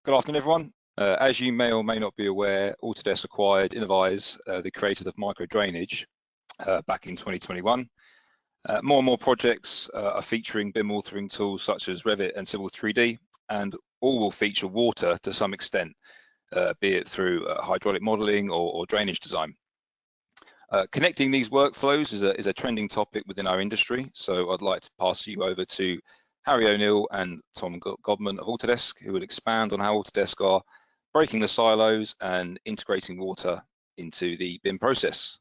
Good afternoon, everyone. As you may or may not be aware, Autodesk acquired Innovyze, the creators of micro drainage, back in 2021. More and more projects are featuring BIM authoring tools such as Revit and Civil 3D, and all will feature water to some extent, be it through hydraulic modeling or drainage design. Connecting these workflows is a trending topic within our industry, so I'd like to pass you over to Harry O'Neill and Tom Godman of Autodesk, who will expand on how Autodesk are breaking the silos and integrating water into the BIM process.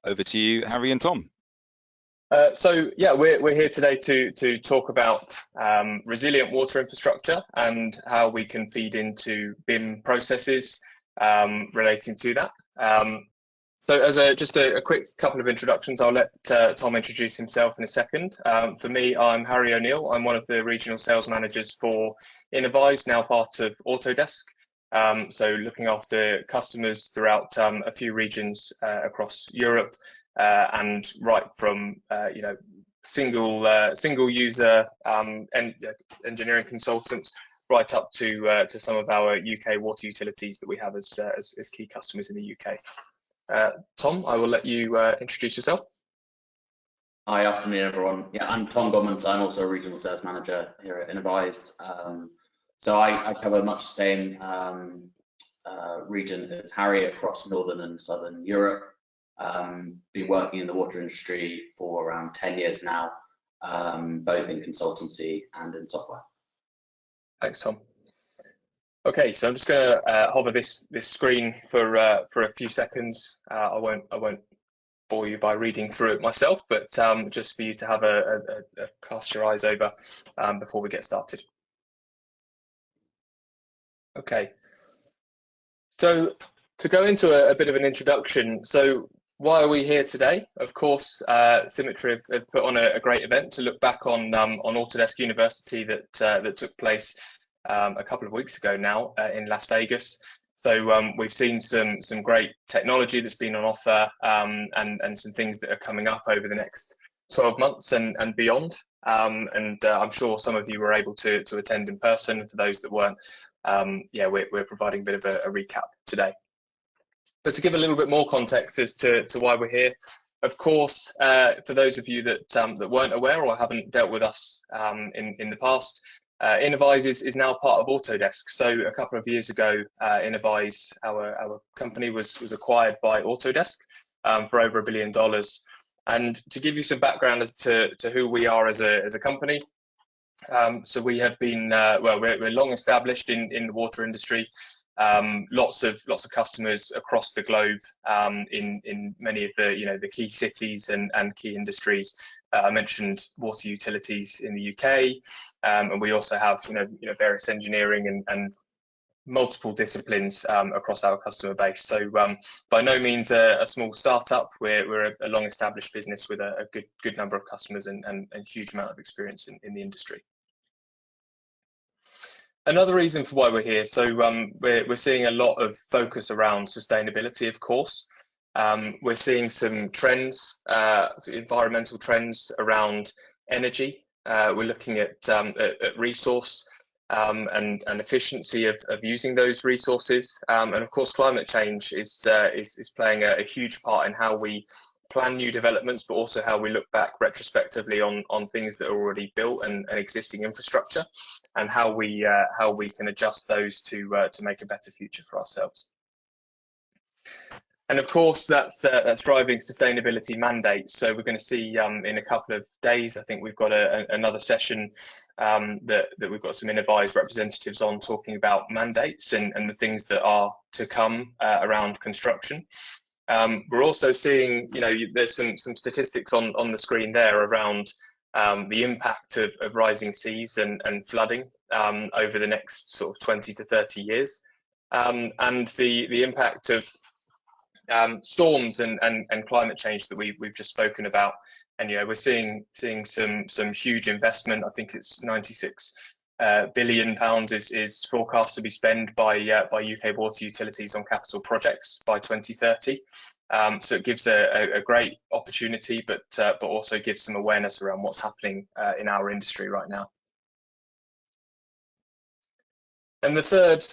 Over to you, Harry and Tom. So yeah, we're here today to talk about resilient water infrastructure and how we can feed into BIM processes relating to that. So as just a quick couple of introductions, I'll let Tom introduce himself in a second. For me, I'm Harry O'Neill. I'm one of the regional sales managers for Innovyze, now part of Autodesk. So looking after customers throughout a few regions across Europe, and right from single user engineering consultants right up to some of our UK water utilities that we have as key customers in the UK. Tom, I will let you introduce yourself. Hi, afternoon everyone. Yeah, I'm Tom Godman. I'm also a regional sales manager here at Innovyze. So I cover much the same region as Harry across Northern and Southern Europe. Been working in the water industry for around 10 years now, both in consultancy and in software. Thanks, Tom. Okay, so I'm just going to hover this screen for a few seconds. I won't bore you by reading through it myself, but just for you to have a cast your eyes over before we get started. Okay, so to go into a bit of an introduction, so why are we here today? Of course, Symetri have put on a great event to look back on Autodesk University that took place a couple of weeks ago now in Las Vegas. So we've seen some great technology that's been on offer, and some things that are coming up over the next 12 months and beyond. I'm sure some of you were able to attend in person. For those that weren't, yeah, we're providing a bit of a recap today. But to give a little bit more context as to why we're here, of course, for those of you that weren't aware or haven't dealt with us in the past, Innovyze is now part of Autodesk. So a couple of years ago, Innovyze, our company, was acquired by Autodesk for over $1 billion. And to give you some background as to who we are as a company, so we have been well, we're long established in the water industry. Lots of customers across the globe, in many of the key cities and key industries. I mentioned water utilities in the UK, and we also have various engineering and multiple disciplines across our customer base. So by no means a small startup. We're a long established business with a good number of customers and a huge amount of experience in the industry. Another reason for why we're here, so we're seeing a lot of focus around sustainability, of course. We're seeing some trends, environmental trends around energy. We're looking at resource and efficiency of using those resources. And of course, climate change is playing a huge part in how we plan new developments, but also how we look back retrospectively on things that are already built and existing infrastructure, and how we can adjust those to make a better future for ourselves. And of course, that's driving sustainability mandates. So we're going to see in a couple of days, I think we've got another session that we've got some Innovyze representatives on, talking about mandates and the things that are to come around construction. We're also seeing, there's some statistics on the screen there around the impact of rising seas and flooding over the next sort of 20 to 30 years, and the impact of storms and climate change that we've just spoken about. And we're seeing some huge investment. I think it's £96 billion is forecast to be spent by UK water utilities on capital projects by 2030. So it gives a great opportunity, but also gives some awareness around what's happening in our industry right now. And the third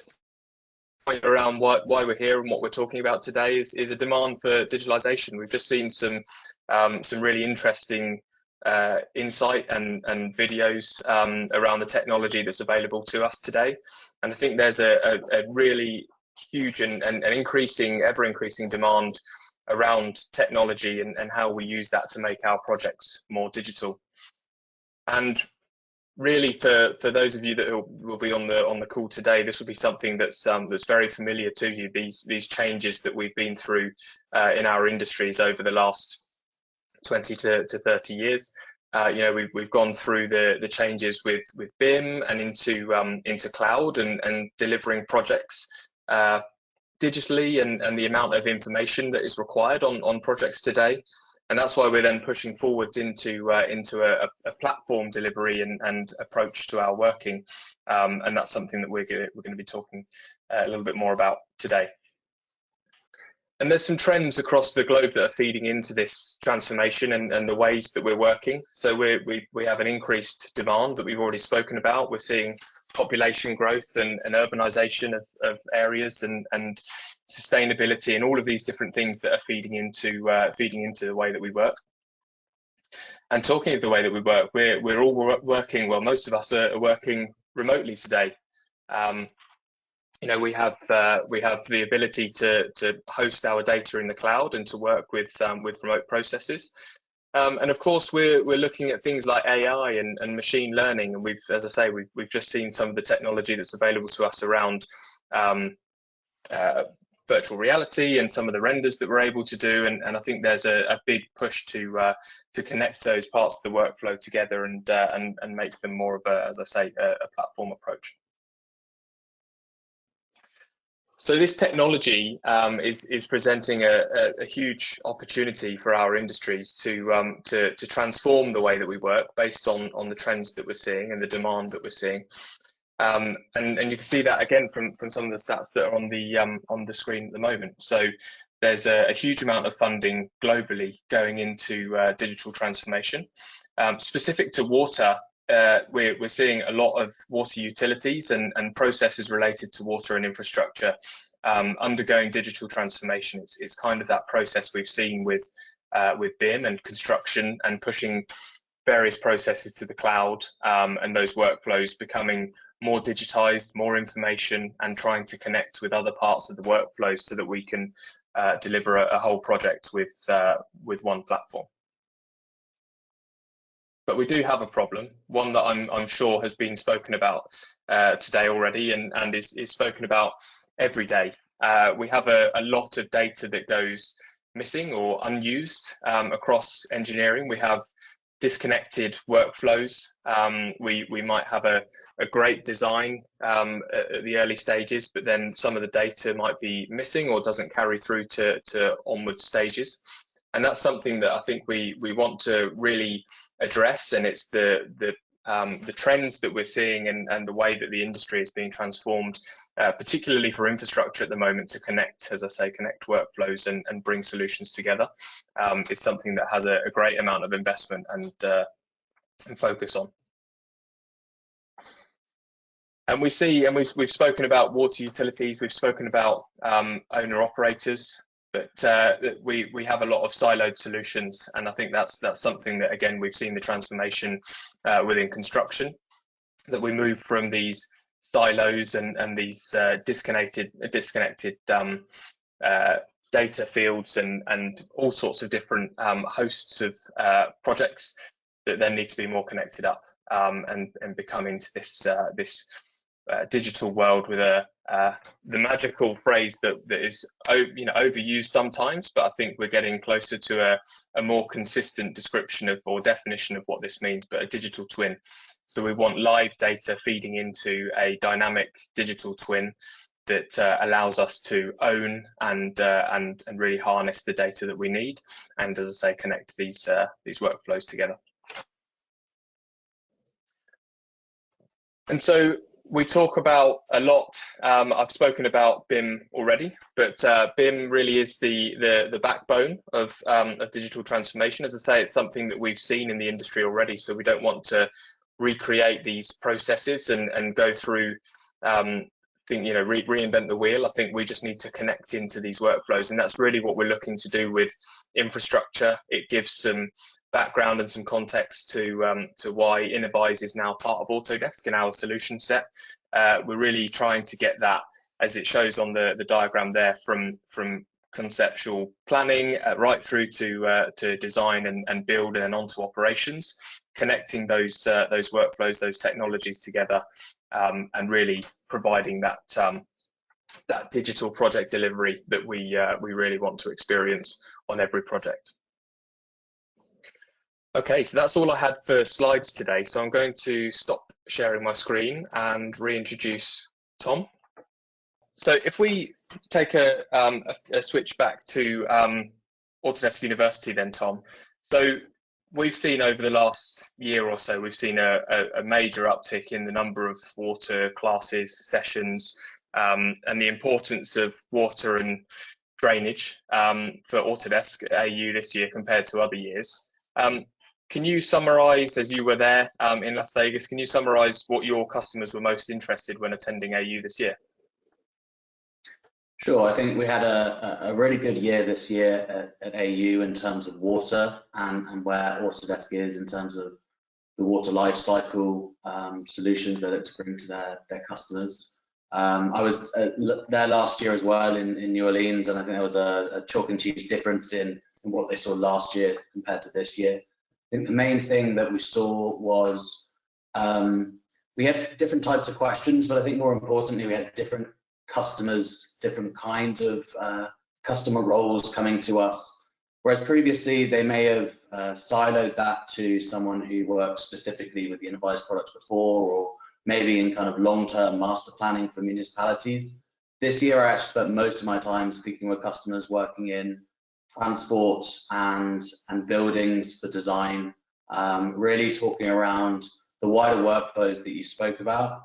point around why we're here and what we're talking about today is a demand for digitalization. We've just seen some really interesting insight and videos around the technology that's available to us today. And I think there's a really huge and ever increasing demand around technology and how we use that to make our projects more digital. And really, for those of you that will be on the call today, this will be something that's very familiar to you. These changes that we've been through in our industries over the last 20 to 30 years. You know, we've gone through the changes with BIM and into cloud and delivering projects digitally and the amount of information that is required on projects today. And that's why we're then pushing forwards into a platform delivery and approach to our working, and that's something that we're going to be talking a little bit more about today. And there's some trends across the globe that are feeding into this transformation and the ways that we're working. So we have an increased demand that we've already spoken about. We're seeing population growth and urbanization of areas and sustainability and all of these different things that are feeding into the way that we work. And talking of the way that we work, we're all working, well, most of us are working remotely today. You know, we have the ability to host our data in the cloud and to work with remote processes. And of course, we're looking at things like AI and machine learning, and as I say, we've just seen some of the technology that's available to us around virtual reality and some of the renders that we're able to do. And I think there's a big push to connect those parts of the workflow together and make them more of a, as I say, a platform approach. So this technology is presenting a huge opportunity for our industries to transform the way that we work based on the trends that we're seeing and the demand that we're seeing. And you can see that again from some of the stats that are on the screen at the moment. So there's a huge amount of funding globally going into digital transformation. Specific to water, we're seeing a lot of water utilities and processes related to water and infrastructure undergoing digital transformation. It's kind of that process we've seen with BIM and construction and pushing various processes to the cloud, and those workflows becoming more digitized, more information, and trying to connect with other parts of the workflows so that we can deliver a whole project with one platform. But we do have a problem, one that I'm sure has been spoken about today already and is spoken about every day. We have a lot of data that goes missing or unused across engineering. We have disconnected workflows. We might have a great design at the early stages, but then some of the data might be missing or doesn't carry through to onward stages. And that's something that I think we want to really address, and it's the trends that we're seeing and the way that the industry is being transformed, particularly for infrastructure at the moment, to connect, as I say, connect workflows and bring solutions together. It's something that has a great amount of investment and focus on. And we see, and we've spoken about water utilities, we've spoken about owner operators, but we have a lot of siloed solutions, and I think that's something that, again, we've seen the transformation within construction, that we move from these silos and these disconnected data fields and all sorts of different hosts of projects that then need to be more connected up and become into this digital world with the magical phrase that is overused sometimes, but I think we're getting closer to a more consistent description of or definition of what this means, but a digital twin. So we want live data feeding into a dynamic digital twin that allows us to own and really harness the data that we need, and, as I say, connect these workflows together. And so we talk about a lot. I've spoken about BIM already, but BIM really is the backbone of digital transformation. As I say, it's something that we've seen in the industry already, so we don't want to recreate these processes and go through think, reinvent the wheel. I think we just need to connect into these workflows, and that's really what we're looking to do with infrastructure. It gives some background and some context to why Innovyze is now part of Autodesk in our solution set. We're really trying to get that, as it shows on the diagram there, from conceptual planning right through to design and build, and then onto operations, connecting those workflows, those technologies together, and really providing that digital project delivery that we really want to experience on every project. Okay, so that's all I had for slides today. So I'm going to stop sharing my screen and reintroduce Tom. So if we take a switch back to Autodesk University then, Tom. So we've seen over the last year or so, we've seen a major uptick in the number of water classes, sessions, and the importance of water and drainage for Autodesk AU this year compared to other years. Can you summarize, as you were there in Las Vegas, can you summarize what your customers were most interested when attending AU this year? Sure, I think we had a really good year this year at AU in terms of water and where Autodesk is in terms of the water life cycle solutions that it's bringing to their customers. I was there last year as well in New Orleans, and I think there was a chalk and cheese difference in what they saw last year compared to this year. I think the main thing that we saw was we had different types of questions, but I think more importantly, we had different customers, different kinds of customer roles coming to us. Whereas previously, they may have siloed that to someone who worked specifically with the Innovyze products before, or maybe in kind of long-term master planning for municipalities. This year, I actually spent most of my time speaking with customers working in transport and buildings for design, really talking around the wider workflows that you spoke about,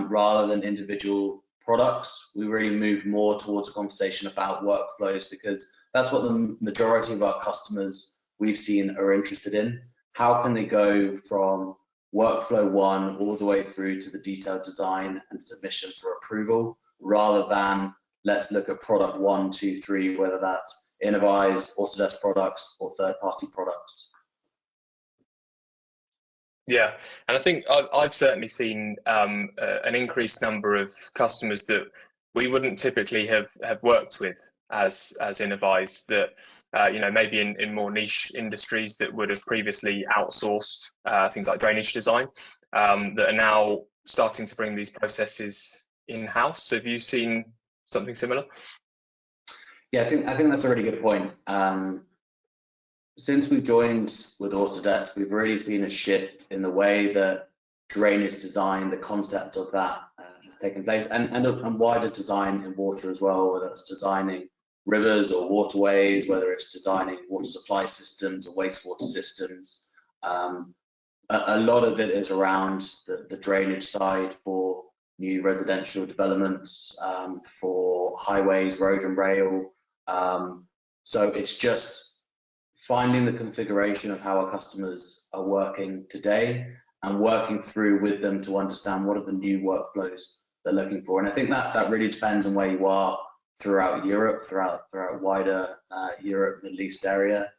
rather than individual products. We really moved more towards a conversation about workflows, because that's what the majority of our customers we've seen are interested in. How can they go from workflow one all the way through to the detailed design and submission for approval, rather than let's look at product 1, 2, 3, whether that's Innovyze, Autodesk products, or third-party products. Yeah, and I think I've certainly seen an increased number of customers that we wouldn't typically have worked with as Innovyze, that maybe in more niche industries that would have previously outsourced things like drainage design, that are now starting to bring these processes in-house. So have you seen something similar? Yeah, I think that's a really good point. Since we've joined with Autodesk, we've really seen a shift in the way that drainage design, the concept of that has taken place, and wider design in water as well, whether it's designing rivers or waterways, whether it's designing water supply systems or wastewater systems. A lot of it is around the drainage side for new residential developments, for highways, road and rail. So it's just finding the configuration of how our customers are working today and working through with them to understand what are the new workflows they're looking for. And I think that really depends on where you are throughout Europe, throughout wider Europe, Middle East area.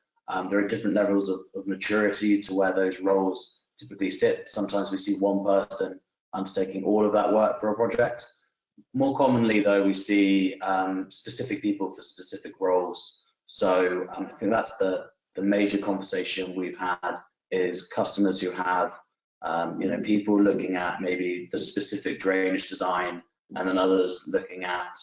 There are different levels of maturity to where those roles typically sit. Sometimes we see one person undertaking all of that work for a project. More commonly, though, we see specific people for specific roles. So I think that's the major conversation we've had, is customers who have people looking at maybe the specific drainage design, and then others looking at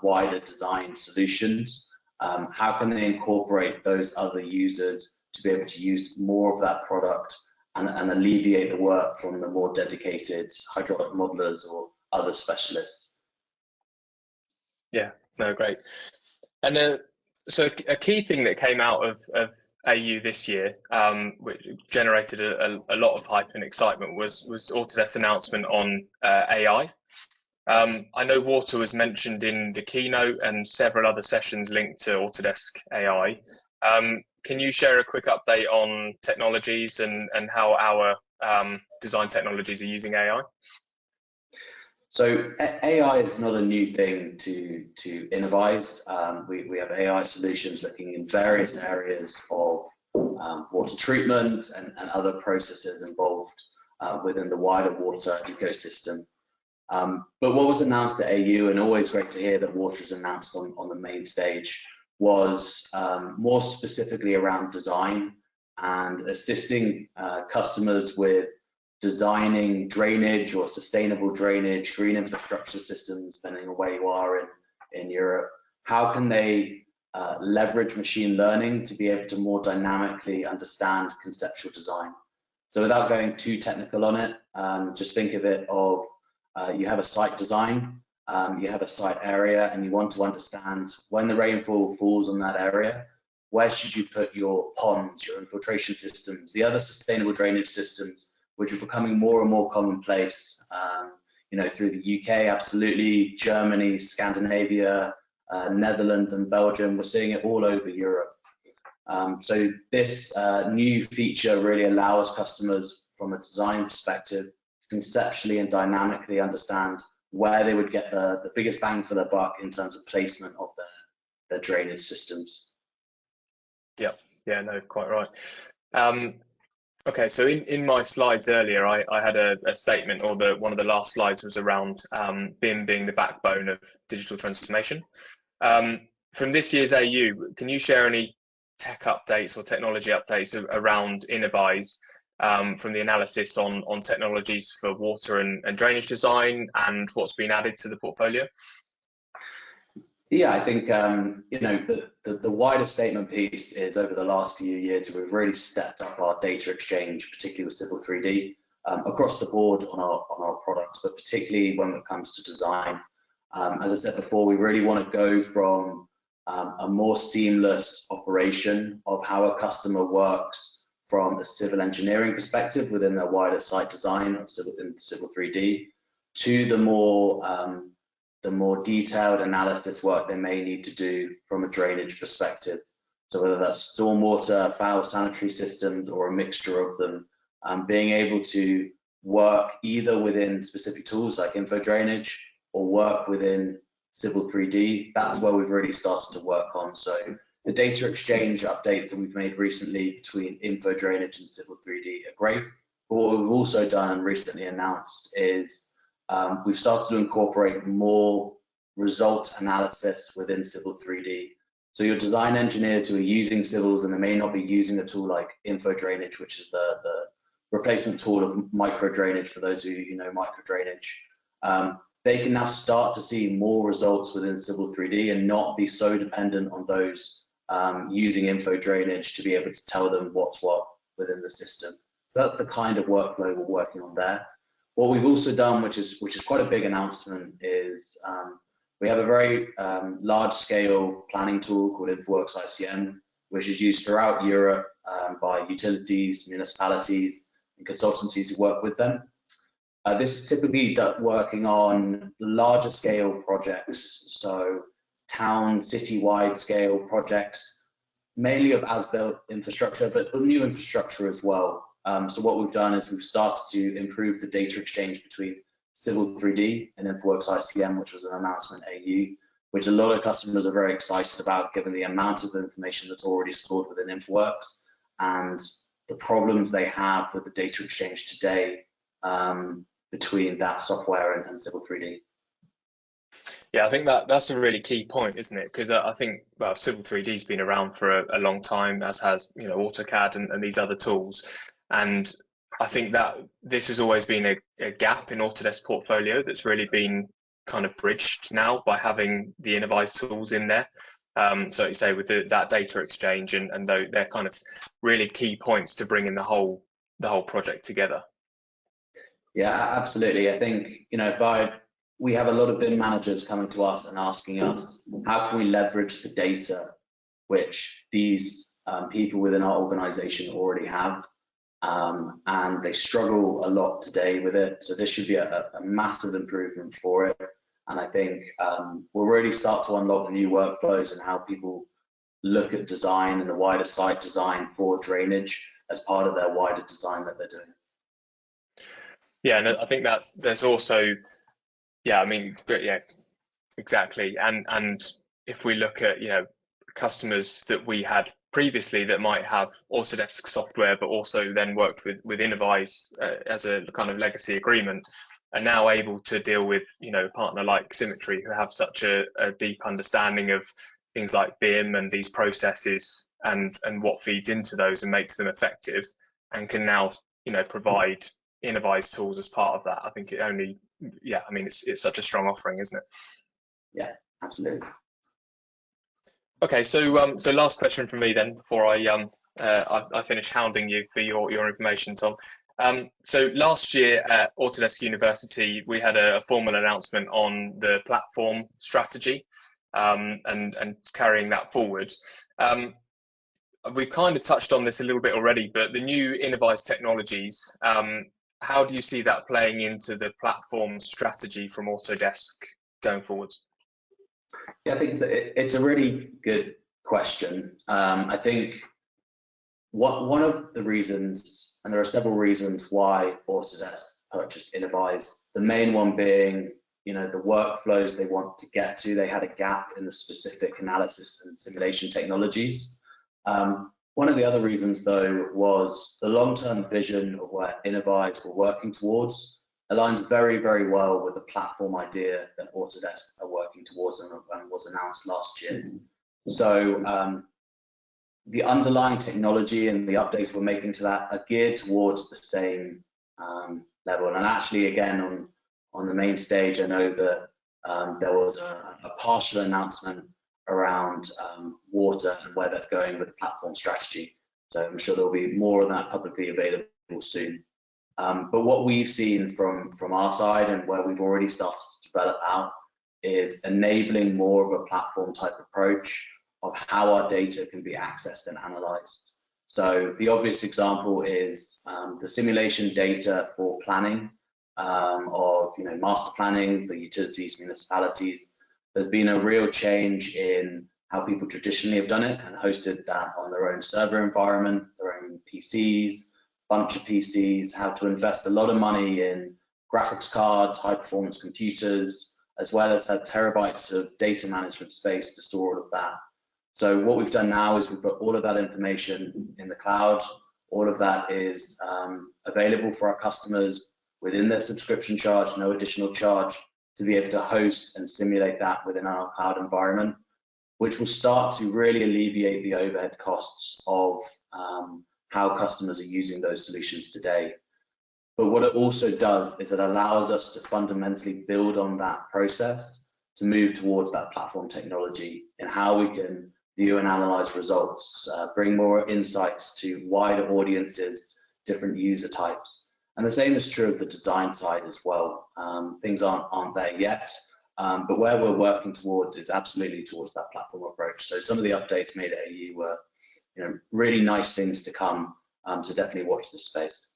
wider design solutions. How can they incorporate those other users to be able to use more of that product and alleviate the work from the more dedicated hydraulic modelers or other specialists? Yeah, no, great. And so a key thing that came out of AU this year, which generated a lot of hype and excitement, was Autodesk's announcement on AI. I know water was mentioned in the keynote and several other sessions linked to Autodesk AI. Can you share a quick update on technologies and how our design technologies are using AI? So AI is not a new thing to Innovyze. We have AI solutions looking in various areas of water treatment and other processes involved within the wider water ecosystem. But what was announced at AU, and always great to hear that water is announced on the main stage, was more specifically around design and assisting customers with designing drainage or sustainable drainage, green infrastructure systems, depending on where you are in Europe. How can they leverage machine learning to be able to more dynamically understand conceptual design? So without going too technical on it, just think of it of you have a site design, you have a site area, and you want to understand when the rainfall falls on that area, where should you put your ponds, your infiltration systems, the other sustainable drainage systems, which are becoming more and more commonplace, you know, through the UK, absolutely, Germany, Scandinavia, Netherlands and Belgium. We're seeing it all over Europe. So this new feature really allows customers from a design perspective to conceptually and dynamically understand where they would get the biggest bang for their buck in terms of placement of their drainage systems. Yeah, no, quite right. Okay, so in my slides earlier, I had a statement, or one of the last slides was around BIM being the backbone of digital transformation. From this year's AU, can you share any tech updates or technology updates around Innovyze from the analysis on technologies for water and drainage design and what's been added to the portfolio? Yeah, I think you know, the wider statement piece is over the last few years we've really stepped up our data exchange, particularly with Civil 3D, across the board on our products, but particularly when it comes to design. As I said before, we really want to go from a more seamless operation of how a customer works from a civil engineering perspective within their wider site design of Civil 3D to the more detailed analysis work they may need to do from a drainage perspective. So whether that's stormwater, foul sanitary systems, or a mixture of them, being able to work either within specific tools like info drainage or work within Civil 3D, that's where we've really started to work on. So the data exchange updates that we've made recently between info drainage and Civil 3D are great. But what we've also done and recently announced is we've started to incorporate more result analysis within Civil 3D. So your design engineers who are using civils and they may not be using a tool like info drainage, which is the replacement tool of micro drainage for those of you who know micro drainage, they can now start to see more results within Civil 3D and not be so dependent on those using info drainage to be able to tell them what's what within the system. So that's the kind of workflow we're working on there. What we've also done, which is quite a big announcement, is we have a very large-scale planning tool called Infoworks ICM, which is used throughout Europe by utilities, municipalities, and consultancies who work with them. This is typically working on larger scale projects, so town, city-wide scale projects, mainly of as-built infrastructure, but new infrastructure as well. So what we've done is we've started to improve the data exchange between Civil 3D and Infoworks ICM, which was an announcement AU, which a lot of customers are very excited about given the amount of information that's already stored within Infoworks and the problems they have with the data exchange today between that software and Civil 3D. Yeah, I think that's a really key point, isn't it? Because I think, well, Civil 3D's been around for a long time, as has, you know, AutoCAD and these other tools. And I think that this has always been a gap in Autodesk portfolio that's really been kind of bridged now by having the Innovyze tools in there. So you say with that data exchange and they're kind of really key points to bringing the whole project together. Yeah, absolutely. I think, you know, we have a lot of BIM managers coming to us and asking us, how can we leverage the data which these people within our organization already have? And they struggle a lot today with it. So this should be a massive improvement for it. And I think we'll really start to unlock new workflows and how people look at design and the wider site design for drainage as part of their wider design that they're doing. Yeah, and I think there's also Yeah, I mean, but yeah, exactly. And if we look at, customers that we had previously that might have Autodesk software, but also then worked with Innovyze as a kind of legacy agreement, are now able to deal with, a partner like Symetri, who have such a deep understanding of things like BIM and these processes and what feeds into those and makes them effective, and can now, provide Innovyze tools as part of that. I think it only, yeah, I mean, it's such a strong offering, isn't it? Yeah, absolutely. Okay, so so last question from me then before I finish hounding you for your information, Tom. So last year at Autodesk University, we had a formal announcement on the platform strategy, and carrying that forward. We kind of touched on this a little bit already, but the new Innovyze technologies, how do you see that playing into the platform strategy from Autodesk going forwards? Yeah, I think it's a really good question. I think one of the reasons, and there are several reasons why Autodesk purchased Innovyze, the main one being, the workflows they want to get to. They had a gap in the specific analysis and simulation technologies. One of the other reasons, though, was the long-term vision of where Innovyze were working towards aligns very, very well with the platform idea that Autodesk are working towards and was announced last year. So the underlying technology and the updates we're making to that are geared towards the same level. And actually, again, on the main stage, I know that there was a partial announcement around water and where that's going with the platform strategy. So I'm sure there'll be more of that publicly available soon. But what we've seen from our side and where we've already started to develop out is enabling more of a platform type approach of how our data can be accessed and analyzed. So the obvious example is the simulation data for planning of master planning for utilities, municipalities. There's been a real change in how people traditionally have done it and hosted that on their own server environment, their own PCs, bunch of PCs, how to invest a lot of money in graphics cards, high performance computers, as well as have terabytes of data management space to store all of that. So what we've done now is we've put all of that information in the cloud. All of that is available for our customers within their subscription charge, no additional charge, to be able to host and simulate that within our cloud environment, which will start to really alleviate the overhead costs of how customers are using those solutions today. But what it also does is it allows us to fundamentally build on that process to move towards that platform technology and how we can view and analyze results, bring more insights to wider audiences, different user types. And the same is true of the design side as well. Things aren't there yet, but where we're working towards is absolutely towards that platform approach. So some of the updates made at AU were really nice things to come, so definitely watch this space.